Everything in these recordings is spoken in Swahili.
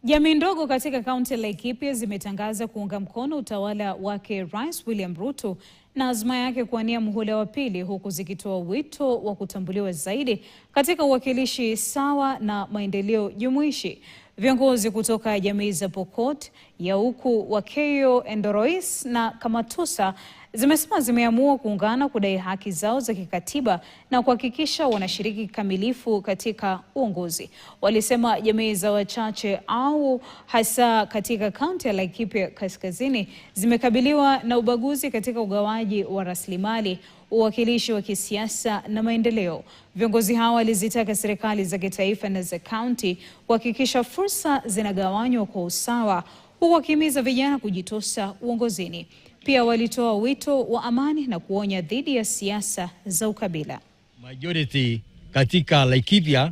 Jamii ndogo katika kaunti ya Laikipia zimetangaza kuunga mkono utawala wake Rais William Ruto na azma yake kuwania muhula wa pili, huku zikitoa wito wa kutambuliwa zaidi katika uwakilishi sawa na maendeleo jumuishi. Viongozi kutoka jamii za Pokot, Yauku, Wakeyo, Endorois na Kamatusa zimesema zimeamua kuungana kudai haki zao za kikatiba na kuhakikisha wanashiriki kikamilifu katika uongozi. Walisema jamii za wachache au hasa katika kaunti ya Laikipia Kaskazini zimekabiliwa na ubaguzi katika ugawaji wa rasilimali, uwakilishi wa kisiasa na maendeleo. Viongozi hao walizitaka serikali za kitaifa na za kaunti kuhakikisha fursa zinagawanywa kwa usawa, huku wakihimiza vijana kujitosa uongozini. Pia walitoa wito wa amani na kuonya dhidi ya siasa za ukabila. Majority katika Laikipia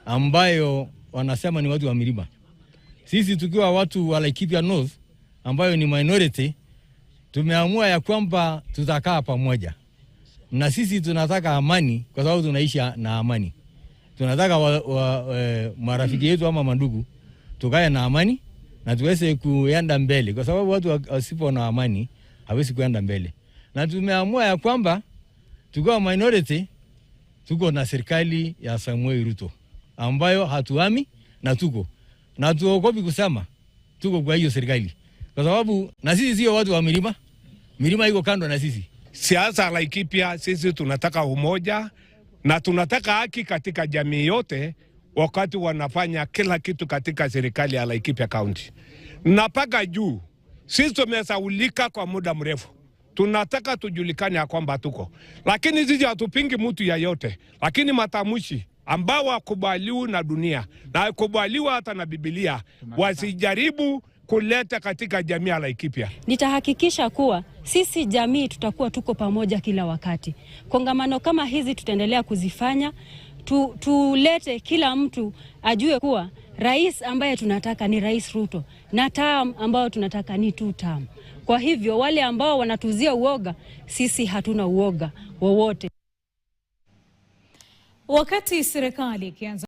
ambayo wanasema ni watu wa milima. Sisi tukiwa watu wa Laikipia North ambayo ni minority, tumeamua ya kwamba tutakaa pamoja. Na sisi tunataka amani kwa sababu tunaishi na amani. Tunataka marafiki yetu ama mandugu tukae na amani na tuweze kuenda mbele, kwa sababu watu wasipo na amani hawezi kuenda mbele. Na tumeamua ya kwamba tukiwa minority tuko na serikali ya Samuel Ruto ambayo hatuami na tuogopi kusema tuko kwa hiyo serikali, kwa sababu na sisi sio watu wa milima. Milima iko kando na sisi. Siasa Laikipia, sisi tunataka umoja na tunataka haki katika jamii yote wakati wanafanya kila kitu katika serikali ya Laikipia County. Napaka juu, sisi tumesaulika kwa muda mrefu. Tunataka tujulikane ya kwamba tuko. Lakini sisi hatupingi mtu yeyote. Lakini matamushi ambao wakubaliwa na dunia na kubaliwa hata na Biblia wasijaribu kuleta katika jamii ya Laikipia. Nitahakikisha kuwa sisi jamii tutakuwa tuko pamoja kila wakati. Kongamano kama hizi tutaendelea kuzifanya, tulete kila mtu ajue kuwa rais ambaye tunataka ni Rais Ruto na term ambao tunataka ni 2 term. Kwa hivyo wale ambao wanatuzia uoga, sisi hatuna uoga wowote. Wakati serikali ikianza